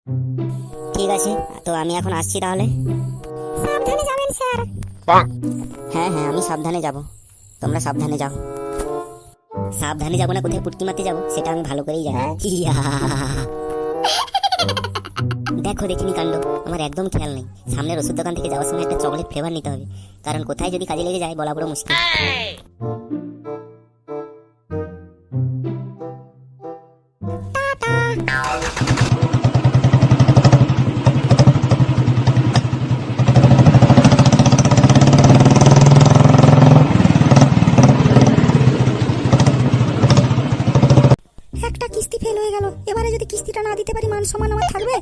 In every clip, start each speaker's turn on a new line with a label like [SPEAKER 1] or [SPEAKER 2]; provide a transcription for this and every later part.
[SPEAKER 1] ঠিক আছে, তো আমি এখন আসছি তাহলে।
[SPEAKER 2] সাবধানে যাবেন স্যার।
[SPEAKER 1] হ্যাঁ হ্যাঁ, আমি সাবধানে যাব, তোমরা সাবধানে যাও। সাবধানে যাবো না কোথায় পুটকি মারতে যাবো সেটা আমি ভালো করেই জানি। ইয়া। দেখো দেখিনি কাণ্ড, আমার একদম খেয়াল নেই। সামনের ওষুধ দোকান থেকে যাওয়ার সময় একটা চকলেট ফ্লেভার নিতে হবে, কারণ কোথায় যদি কাজে লেগে যায় বলা বড় মুশকিল।
[SPEAKER 2] একটা কিস্তি ফেল হয়ে গেল, এবারে যদি কিস্তিটা না দিতে পারি মান সম্মান আমার থাকবে?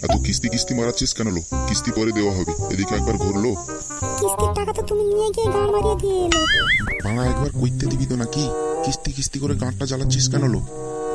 [SPEAKER 3] এত কিস্তি কিস্তি মারাচ্ছিস কেন লো? কিস্তি পরে দেওয়া হবে, এদিকে একবার ঘুরলো।
[SPEAKER 2] কিস্তির টাকা তো তুমি নিয়ে গিয়ে গাঁড় মারিয়ে দিয়ে এলে।
[SPEAKER 3] বাড়া একবার কইতে দিবি তো নাকি? কিস্তি কিস্তি করে গাঁটটা জ্বালাচ্ছিস কেন লো?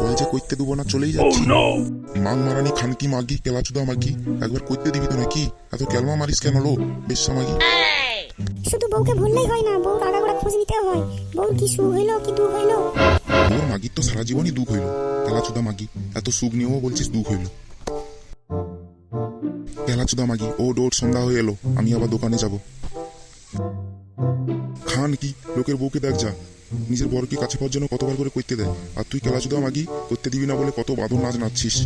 [SPEAKER 3] বল যে কইতে দেবো না, চলেই যাচ্ছি। মাং মারানি খানকি মাগি কেলাচুদা মাগি, একবার কইতে দিবি তো নাকি? এত ক্যালমা মারিস কেন লো বেশ্যা মাগি?
[SPEAKER 2] শুধু বউকে ভুললেই হয় না, বউর আগাগোড়া খোঁজ নিতে হয়। বউর কি সুখ হইলো কি দুঃখ হইলো?
[SPEAKER 3] তোর মাগির তো সারা জীবনই দুঃখ হইলো। কেলাচুদা মাগি, এত সুখ নিয়েও বলছিস দুঃখ হইলো। কেলাচুদা মাগি, ও ডোর সন্ধ্যা হয়ে এলো, আমি আবার দোকানে যাব। খান কি লোকের বউকে দেখ যা, নিজের বরকে কাছে পাওয়ার জন্য কতবার করে কইতে দেয়, আর তুই কেলাচুদা মাগি করতে দিবি না বলে কত বাদর নাচ নাচছিস।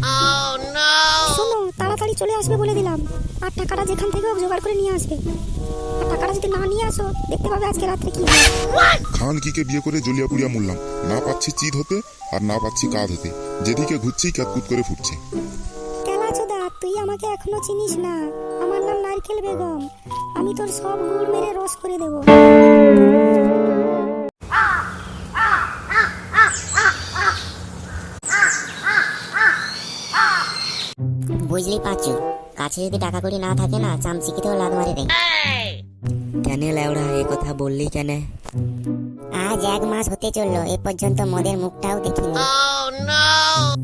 [SPEAKER 2] শোনো, তাড়াতাড়ি চলে আসবে বলে দিলাম, আর টাকাটা যেখান থেকে হোক জোগাড় করে নিয়ে আসবে। আর টাকাটা যদি না নিয়ে আসো দেখতে পাবে আজকে রাত্রে কি হয়।
[SPEAKER 3] খান কিকে বিয়ে করে জলিয়া পুড়িয়া মরলাম, না পাচ্ছি চিত হতে আর না পাচ্ছি কাঁধ হতে, যেদিকে ঘুরছি ক্যাতকুত করে ফুটছে।
[SPEAKER 2] কেলাচোদা, তুই আমাকে এখনো চিনিস না। আমার নাম নারকেল বেগম, আমি তোর সব গুড় মেরে রস করে দেবো।
[SPEAKER 1] বুঝলি পাঁচু, কাছে যদি টাকা কড়ি না থাকে না, চামচিকিতেও লাদ মারে রে।
[SPEAKER 4] কেন লেওড়া এ কথা বললি কেন?
[SPEAKER 1] আজ 1 মাস হতে চললো, এ পর্যন্ত মদের মুখটাও দেখিনি।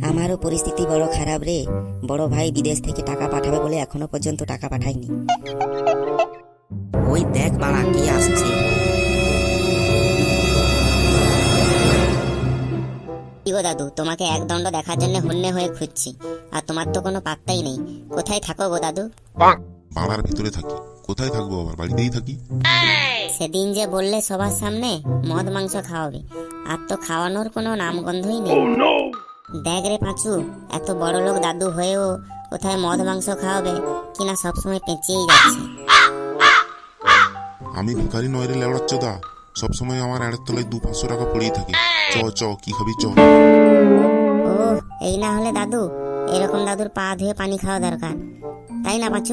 [SPEAKER 4] আমারও পরিস্থিতি বড় খারাপ রে। বড় ভাই বিদেশ থেকে টাকা পাঠাবে বলে এখনো পর্যন্ত টাকা পাঠায়নি। ওই দেখ বাড়া কি আসছে।
[SPEAKER 1] কি গো দাদু, তোমাকে এক দণ্ড দেখার জন্য হন্যে হয়ে খুঁজছি, আর তোমার তো কোনো পাত্তাই নেই। কোথায় থাকো গো দাদু?
[SPEAKER 3] পাড়ার ভিতরে থাকি। কোথায় থাকবো, আবার বাড়িতেই থাকি।
[SPEAKER 1] সেদিন যে বললে সবার সামনে মদ মাংস খাওয়াবে, আর তো খাওয়ানোর কোনো নামগন্ধই নেই। দেখ রে পাঁচু, এত বড় লোক দাদু হয়েও কোথায় মদ মাংস খাওয়াবে কিনা সবসময় পেঁচিয়েই যাচ্ছে।
[SPEAKER 3] আমি ভিখারি নয় রে লেওড়াচ্ছ দা, সবসময় আমার এড়ের তলায় 200-500 টাকা পড়েই থাকে। চ চ কি খাবি চ।
[SPEAKER 1] ও, এই না হলে দাদু, এরকম দাদুর পা ধুয়ে পানি খাওয়া দরকার, তাই না পাঁচু?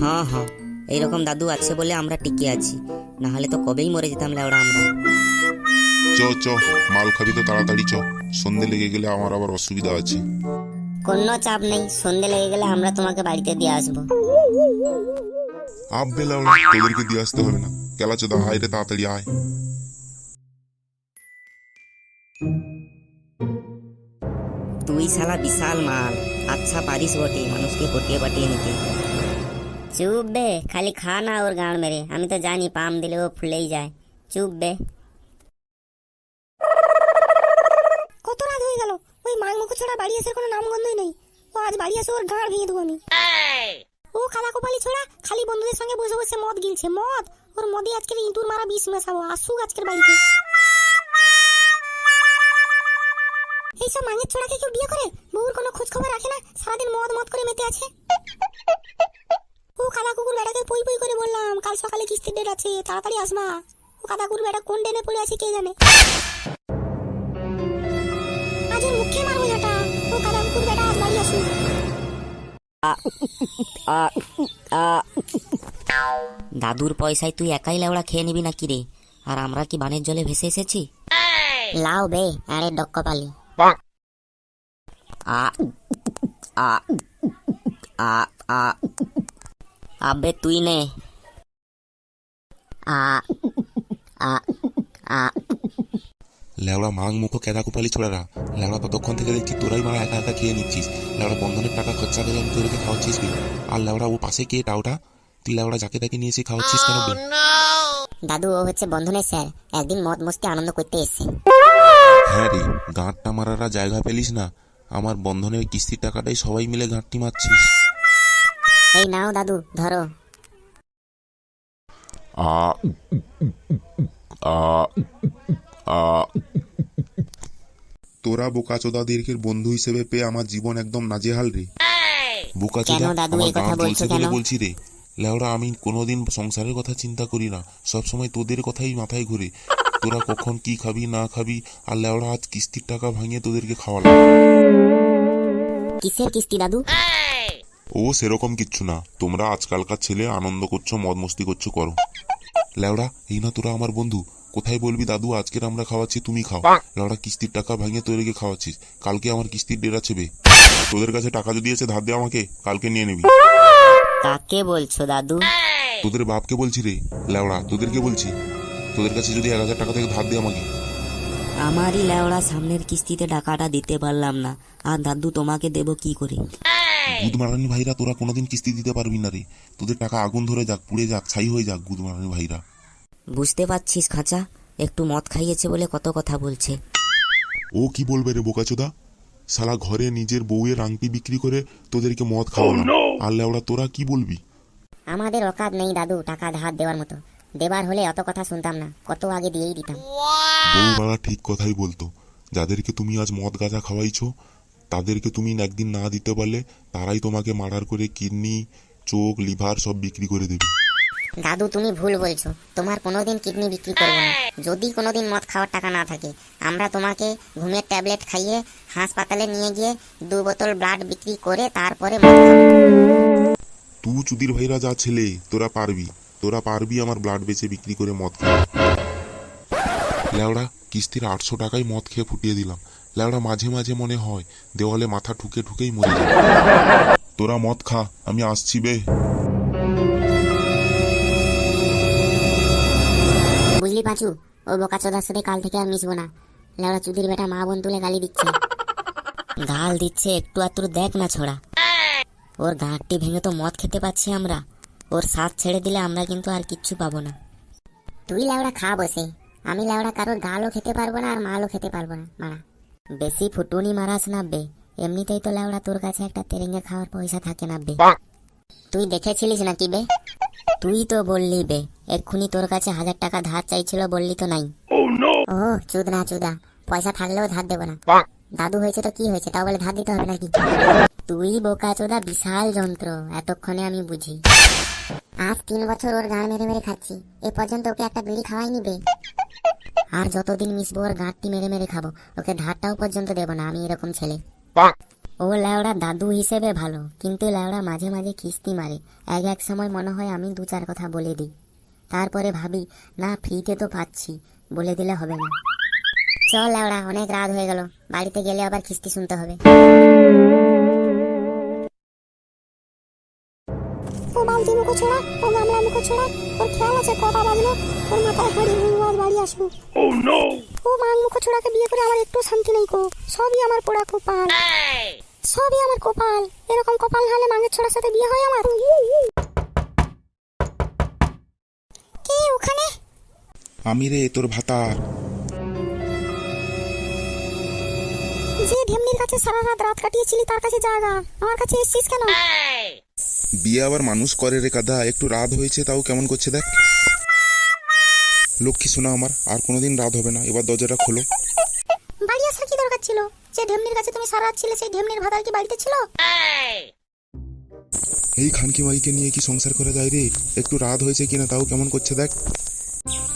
[SPEAKER 4] হ্যাঁ হ্যাঁ, এইরকম দাদু আছে বলে আমরা টিকে আছি, না হলে তো কবেই মরে যেতাম লেওড়া আমরা।
[SPEAKER 3] চ চ, মাল খাবি তো তাড়াতাড়ি চ, সন্ধে লেগে গেলে আমার আবার অসুবিধা আছে।
[SPEAKER 1] কোনো চাপ নেই, সন্ধে লেগে গেলে আমরা তোমাকে বাড়িতে দিয়ে আসবো।
[SPEAKER 3] আব বেলাওড়া, তোদেরকে দিয়ে আসতে হবে না। কেলাচোদা হায় রে, তাড়াতাড়ি আয়।
[SPEAKER 4] তুই শালা বিশাল মাল, আচ্ছা পারিস বটে মানুষকে পটিয়ে পাটিয়ে নিতে।
[SPEAKER 1] চুপ বে, খালি খা না ওর গাঁড় মেরে, আমি তো জানি পাম দিলে ও ফুলেই যায়। চুপ বে।
[SPEAKER 2] কত রাত হয়ে গেল, ওই মাং মুখ ছাড়া বাড়ি আসার কোনো নামগন্ধই নেই। ও আজ বাড়ি আসে ওর গাঁড় ভেঙে দেবো আমি। ও কালা কপালি ছোড়া, খালি বন্ধুদের সঙ্গে বসে বসে মদ গিলছে। মদ ওর মদে আজকের ইঁদুর মারা বিষ মেশাবো, আসুক আজকের বাড়িতে। এইসব মাঙের ছোড়াকে কেউ বিয়ে করে? বউর কোনো খোঁজ খবর রাখে না, সারাদিন মদ মদ করে মেতে আছে। ও কাদা কুকুর বেড়াকে পই পই করে বললাম কাল সকালে কিস্তির ডেট আছে, তাড়াতাড়ি আসবা। ও কাদা কুকুর বেড়া কোন ডেনে পড়ে আছে কে জানে। আজ ওর মুখে মারবো ঝাঁটা। ও কাদা কুকুর বেড়া আজ বাড়ি আসুক।
[SPEAKER 4] দাদুর পয়সায় তুই একাই লেওড়া খেয়ে নিবি নাকি রে? আর আমরা কি বানের জলে ভেসে এসেছি?
[SPEAKER 1] লাও বে, আরে ডক্ক পালি।
[SPEAKER 4] আ আ আ আ আবে তুই নে।
[SPEAKER 1] আ আ আ
[SPEAKER 3] লেওড়া মাং মুখো কেদা কুপালি ছোড়ারা, লেওড়া ততক্ষণ থেকে দেখছি তোরাই মারা একা একা খেয়ে নিচ্ছিস। লেওড়া বন্ধনের টাকা খরচা করে আমি তোদেরকে খাওয়াচ্ছিস কি? আর লেওড়া ও পাশে কে টাওটা, তুই লেওড়া যাকে তাকে নিয়ে এসে খাওয়াচ্ছিস কেন বে?
[SPEAKER 1] দাদু, ও হচ্ছে বন্ধনের স্যার, একদিন মদ মস্তি আনন্দ করতে এসছে।
[SPEAKER 3] হ্যাঁ রে, গাঁটটা মারারা জায়গা পেলিস না,
[SPEAKER 5] আমার বন্ধনের কিস্তির টাকাটাই সবাই মিলে ঘাঁটতি মারছিস।
[SPEAKER 1] এই নাও দাদু, ধরো।
[SPEAKER 3] আ আ আ তোরা বোকাচোদাদেরকে বন্ধু হিসেবে পেয়ে আমার জীবন একদম নাজেহাল রে।
[SPEAKER 5] বোকাচোদা,
[SPEAKER 1] কেন দাদু
[SPEAKER 5] আমার
[SPEAKER 1] এই কথা
[SPEAKER 5] গাঁট
[SPEAKER 1] বলছো
[SPEAKER 5] জ্বলছে বলে
[SPEAKER 1] কেন?
[SPEAKER 5] বলছি রে। লেওড়া, আমি কোনোদিন সংসারের কথা চিন্তা করি না, সবসময় তোদের কথাই মাথায় ঘুরে। তোরা কখন কি খাবি না খাবি, আর লেওড়া আজ কিস্তির টাকা ভাঙিয়ে তোদেরকে খাওয়ালাম।
[SPEAKER 1] কিসের কিস্তি দাদু?
[SPEAKER 3] ও সেরকম কিচ্ছু না, তোমরা আজকালকার ছেলে আনন্দ করছো, মদ মস্তি করছো, করো।
[SPEAKER 5] লেওড়া, এই না তোরা আমার বন্ধু, কোথায় বলবি দাদু আজকের আমরা খাওয়াচ্ছি তুমি খাও। লেওড়া, কিস্তির টাকা ভাঙিয়ে তোদেরকে খাওয়াচ্ছিস, কালকে আমার কিস্তির ডেট আছে বে।
[SPEAKER 3] তোদের কাছে টাকা যদি আছে ধার দে আমাকে, কালকে নিয়ে নিবি।
[SPEAKER 1] কাকে বলছো দাদু?
[SPEAKER 5] তোদের বাপকে বলছি রে লেওড়া, তোদেরকে বলছি। তোদের কাছে যদি 1000 টাকা থেকে ধার দে আমাকে।
[SPEAKER 4] আমারই লেওড়া সামনের কিস্তিতে টাকাটা দিতে পারলাম না, আর দাদু তোমাকে দেব কি করে?
[SPEAKER 5] গুদমারানি ভাইরা, তোরা কোনোদিন কিস্তি দিতে পারবি না রে। তোদের টাকা আগুন ধরে যাক, পুড়ে যাক, ছাই হয়ে যাক গুদমারানি ভাইরা।
[SPEAKER 4] বুঝতে পারছিস খাঁচা, একটু মদ খাইয়েছে বলে কত কথা বলছে।
[SPEAKER 3] ও কি বলবে রে বোকাচোদা? শালা ঘরে নিজের বউয়ের আংটি বিক্রি করে তোদেরকে মদ খাওয়ালাম, আর লেওড়া তোরা কি বলবি?
[SPEAKER 1] আমাদের অকাত নেই দাদু টাকা ধার দেওয়ার মতো। দেবার হলে অত কথা শুনতাম না, কত আগে দিয়েই দিতাম।
[SPEAKER 3] বউ বাড়া ঠিক কথাই বলতো। যাদেরকে তুমি আজ মদ গাঁজা খাওয়াইছো, তাদেরকে তুমি একদিন না দিতে পারলে তারাই তোমাকে মার্ডার করে কিডনি, চোখ, লিভার সব বিক্রি করে দেবে।
[SPEAKER 1] দাদু তুমি ভুল বলছো, তোমার কোনোদিন কিডনি বিক্রি করবো না। যদি কোনোদিন মদ খাওয়ার টাকা না থাকে, আমরা তোমাকে ঘুমের ট্যাবলেট খাইয়ে হাসপাতালে নিয়ে গিয়ে 2 বোতল ব্লাড বিক্রি করে তারপরে মদ খাবো।
[SPEAKER 3] তুই চুদির ভাইরা যা ছেলে, তোরা পারবি আমার ব্লাড বেচে বিক্রি করে মদ খাওয়া।
[SPEAKER 5] লেওড়া, কিস্তির 800 টাকায় মদ খেয়ে ফুটিয়ে দিলাম। লেওড়া, মাঝে মাঝে মনে হয় দেওয়ালে মাথা ঠুকে ঠুকেই মরে যাবে।
[SPEAKER 3] তোরা মদ খা, আমি আসছি বে।
[SPEAKER 1] বুঝলি পাঁচু, ও বোকাচোদার সাথে কাল থেকে আর মিশবো না। লেওড়া চুদির বেটা মা বোন তুলে গালি দিচ্ছে। গাল দিচ্ছে একটু আত্র দেখ না ছোড়া। ওর গাঁটটি ভেঙে তো মদ খেতে পাচ্ছি আমরা। ওর সাথ ছেড়ে দিলে আমরা কিন্তু আর কিচ্ছু পাবো না। তুই লেওড়া খা বসে, আমি লেওড়া কারোর গালও খেতে পারবো না আর মালও খেতে পারবো না। মারা বেশি ফুটুনি মারাস না বে, এমনিতেই তো লেওড়া তোর কাছে একটা তেরেঙ্গে খাওয়ার পয়সা থাকে না বে। তুই দেখেছিলিস নাকি বে? তুই তো বললি বে এক্ষুনি তোর কাছে 1000 টাকা ধার চাইছিল, বললি তো নাই। ও চুদা, পয়সা থাকলেও ধার দেবো না। দাদু হয়েছে তো কি হয়েছে, তাও বলে ধার দিতে হবে নাকি? তুই বোকাচোদা বিশাল যন্ত্র, এতক্ষণে আমি বুঝি। আজ 3 বছর ওর গাঁড় মেরে মেরে খাচ্ছি, এ পর্যন্ত ওকে একটা বিড়ি খাওয়াই নিবে। আর যতদিন মিশবো ওর গাঁটটি মেরে মেরে খাবো, ওকে ধারটাও পর্যন্ত দেবো না। আমি এরকম ছেলে। ও লেওড়া দাদু হিসেবে ভালো, কিন্তু লেওড়া মাঝে মাঝে কিস্তি মারে। এক সময় মনে হয় আমি 2-4 কথা বলে দিই, তারপরে ভাবি না ফ্রিতে তো পাচ্ছি, বলে দিলে হবে না। চল লেওড়া, অনেক রাত হয়ে গেল, বাড়িতে গেলে আবার কিস্তি শুনতে হবে।
[SPEAKER 2] ও বালতি মুখো ছোড়া, ও গামলা মুখো ছোড়া, ওর খেয়াল আছে কটা বাজলো, ওর মাথায় হাড়ি ভাঙবো, আজ বাড়ি আসবো। ও মাং মুখো ছোড়াকে বিয়ে করে আমার একটু শান্তি নেই কো, সবই আমার পোড়া কপাল, সবই আমার কপাল। এরকম কপাল হলে মাঙের ছোড়ার সাথে বিয়ে হয় আমার? কে ওখানে?
[SPEAKER 5] আমি রে তোর ভাতার।
[SPEAKER 2] যে ঢেমনির কাছে সারা রাত কাটিয়েছিলি তার কাছে জায়গা, আমার কাছে এসেছিস কেন?
[SPEAKER 5] বিয়ে আবার মানুষ করে রে কাদা, একটু রাত হয়েছে তাও কেমন করছে দেখ। লক্ষ্মী শোনা আমার, আর কোনোদিন রাত হবে না, এবার দরজাটা খোলো।
[SPEAKER 2] বাড়ি আসার কি দরকার ছিল? যে ঢেমনির কাছে তুমি সারা রাত ছিলে, সেই ঢেমনির ভাতার কি বাড়িতে ছিল?
[SPEAKER 5] এই খানকি মাগিকে নিয়ে কি সংসার করা যায় রে? একটু রাত হয়েছে কিনা তাও কেমন করছে দেখ।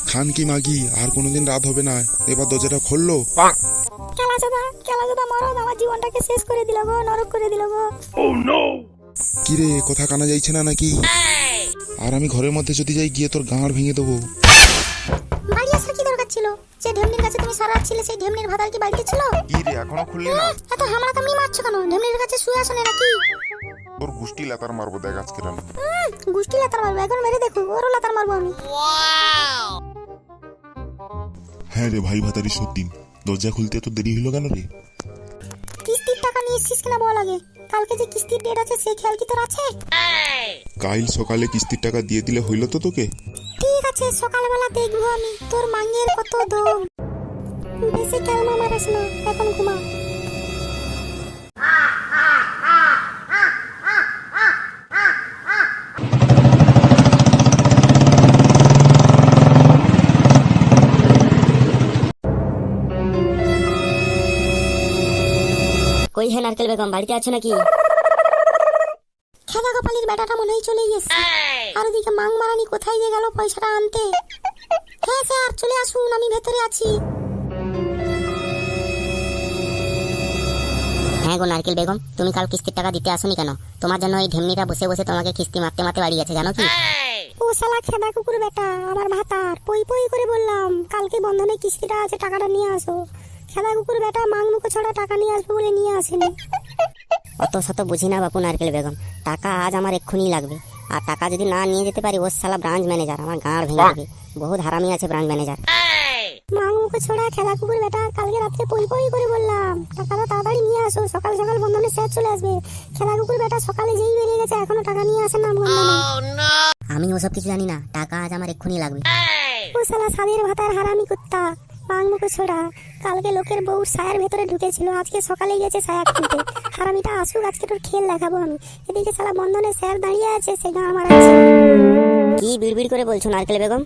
[SPEAKER 5] খানকি মাগি, আর কোনোদিন রাত হবে না, এবার দরজাটা খুললো।
[SPEAKER 2] কেলাজোদা মরদ আমার জীবনটাকে শেষ করে দিল গো, নরক করে দিল গো।
[SPEAKER 5] কি রে, কথা কানা যাইছে না নাকি? আর আমি ঘরের মধ্যে যদি যাই, গিয়ে তোর গাঁড় ভেঙে দেবো।
[SPEAKER 2] বাড়ি আসার কি দরকার ছিল? যে ঢেমনির কাছে তুমি সারা রাত ছিলে, সেই ঢেমনির ভাতার কি বাড়িতে ছিল?
[SPEAKER 3] কি রে, এখনো খুললি না?
[SPEAKER 2] এত হামলা কামড়ি মারছো কেন? ঢেমনির কাছে শুয়ে আসো নাকি?
[SPEAKER 3] তোর গুষ্টি লাতার মারবো দেখ আজকের আমি।
[SPEAKER 2] গুষ্টি লাতার মারবো, এখন মেরে দেখো, ওরও লাতার মারবো আমি।
[SPEAKER 3] হ্যাঁ রে ভাই ভাতারি সত্যি, দরজা খুলতে তো দেরি হলো কেন রে?
[SPEAKER 2] কিস্তির টাকা নিয়ে এসছিস কিনা বল আগে। কালকে যে কিস্তির ডেট আছে সেই খেয়াল কি তোর আছে?
[SPEAKER 3] কাল সকালে কিস্তির টাকা দিয়ে দিলে হইলো তো তোকে?
[SPEAKER 2] ঠিক আছে, সকালবেলা দেখবো আমি তোর মাঙের কত দম। বেশি ক্যালমা মারিস না, এখন ঘুমা।
[SPEAKER 1] কই হে নারকেল বেগম, বাড়িতে আছো নাকি?
[SPEAKER 2] খেদা কপালির বেটাটা মনে হয় চলে গেছে। আর ওদিকে মাং মারানি কোথায় যে গেল পয়সাটা আনতে। হ্যাঁ স্যার চলে আসুন, আমি ভেতরে আছি।
[SPEAKER 1] হ্যাঁ গো নারকেল বেগম, তুমি কাল কিস্তির টাকা দিতে আসোনি কেন? তোমার জন্য এই ঢেমনিটা বসে বসে তোমাকে কিস্তি মারতে মারতে বাড়ি গেছে, জানো কি?
[SPEAKER 2] ও শালা খেদা কুকুর বেটা, আমার ভাতার পই পই করে বললাম কালকে বন্ধনে কিস্তিটা আছে, টাকাটা নিয়ে আসো। খেদা কুকুর বেটা মাং মুখো ছড়া টাকা নিয়ে আসবে বলে নিয়ে আসেনি।
[SPEAKER 1] অত শত বুঝি না বাপু নারকেল বেগম, টাকা আজ আমার এক্ষুনি লাগবে। আর টাকা যদি না নিয়ে যেতে পারি, ওর শালা ব্রাঞ্চ ম্যানেজার আমার গাঁড় ভেঙে দেবে। বহুত হারামি আছে ব্রাঞ্চ ম্যানেজার।
[SPEAKER 2] মাং মুখো ছড়া খেদা কুকুর বেটা, কালকে রাত্রে পই পই করে বললাম টাকাটা তাড়াতাড়ি নিয়ে আসো, সকাল সকাল বন্ধনে স্যার চলে আসবে। খেদা কুকুর বেটা সকালে যেই বেরিয়ে গেছে, এখনো টাকা নিয়ে আসে না বন্ধনে।
[SPEAKER 1] আমি ওসব কিছু জানি না, টাকা আজ আমার এক্ষুনি লাগবে।
[SPEAKER 2] ও শালা সাদের ভাতার হারামি কুত্তা, মাং মুখো ছোড়া, কালকে লোকের বউর সায়ের ভেতরে ঢুকেছিল, আজকে সকালে গেছে সায়া খুলতে। হারামিটা আসুক, আজকে তোর খেল দেখাবো আমি। এদিকে শালা বন্ধনে স্যার দাঁড়িয়ে আছে, সে গাঁ মারাচ্ছে।
[SPEAKER 1] কি বিড়বিড় করে বলছো নারকেল বেগম?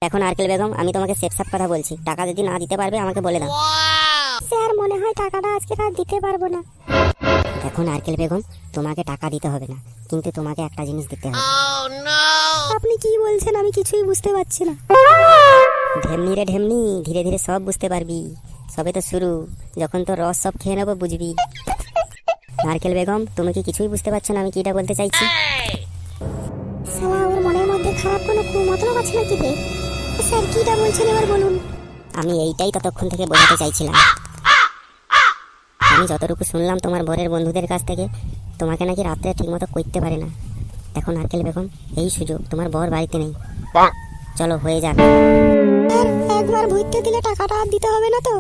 [SPEAKER 1] এখন নারকেল বেগম, আমি তোমাকে সেফ সাফ কথা বলছি, টাকা যদি না দিতে পারবে আমাকে বলে দাও।
[SPEAKER 2] স্যার মনে হয় টাকাটা আজকে আর দিতে পারবো না।
[SPEAKER 1] দেখো নারকেল বেগম, তোমাকে টাকা দিতে হবে না, কিন্তু তোমাকে একটা জিনিস দিতে হবে।
[SPEAKER 2] আপনি কি বলছেন আমি কিছুই বুঝতে পারছি না।
[SPEAKER 1] ঢেমনি রে ঢেমনি, ধীরে ধীরে সব বুঝতে পারবি, সবে তো শুরু, যখন তো রস সব খেয়ে নেবো বুঝবি। নারকেল বেগম, তুমি কি কিছুই বুঝতে পারছো না আমি কিটা বলতে চাইছি?
[SPEAKER 2] শালা ওর মনের মধ্যে খারাপ কোনো মতলব আছে নাকি রে? স্যার কিটা বলছেন এবার বলুন।
[SPEAKER 1] আমি এইটাই ততক্ষণ থেকে বোঝাতে চাইছিলাম। আমি যতটুকু শুনলাম তোমার বরের বন্ধুদের কাছ থেকে, তোমাকে নাকি রাত্রে ঠিকমতো করতে পারে না। দেখো নারকেল বেগম, এই সুযোগ, তোমার বর বাড়িতে নেই, চলো হয়ে যাক।
[SPEAKER 2] স্যার একবার ভুইতে দিলে টাকাটা আর দিতে হবে না তো?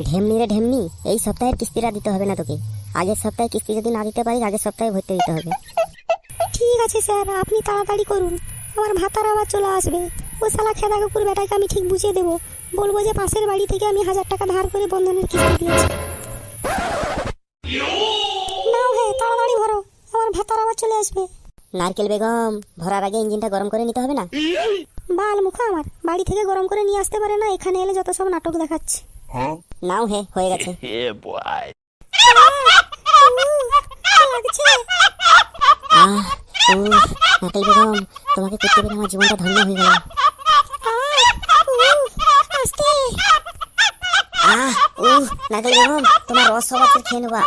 [SPEAKER 1] ঢেমনি রে ঢেমনি, এই সপ্তাহের কিস্তিটা দিতে হবে না তোকে। আগের সপ্তাহে কিস্তি যদি না দিতে পারিস, আগের সপ্তাহে ভর্তি দিতে হবে।
[SPEAKER 2] ঠিক আছে স্যার, আপনি তাড়াতাড়ি করুন, আমার ভাতার আবার চলে আসবে। ও শালা খেদা কুকুর বেটাকে আমি ঠিক বুঝিয়ে দেবো, বলবো যে পাশের বাড়ি থেকে আমি 1000 টাকা ধার করে বন্ধনের কিস্তি দিয়েছি। নাও হে তাড়াতাড়ি ভরো, আমার ভাতার আবার চলে আসবে।
[SPEAKER 1] নারকেল বেগম, ভরার আগে ইঞ্জিনটা গরম করে নিতে হবে না?
[SPEAKER 2] বাল মুখো আমার, বাড়ি থেকে গরম করে নিয়ে আসতে পারে না, এখানে এলে যত সব নাটক দেখাচ্ছে।
[SPEAKER 1] নাও হে, হয়ে গেছে।
[SPEAKER 2] লাগছে।
[SPEAKER 1] নারকেল বেগম, তোমাকে করতে পেরে আমার জীবনটা ধন্য হয়ে গেল।
[SPEAKER 2] আস্তে।
[SPEAKER 1] নারকেল বেগম, তোমার রস সব খেয়ে নেবা।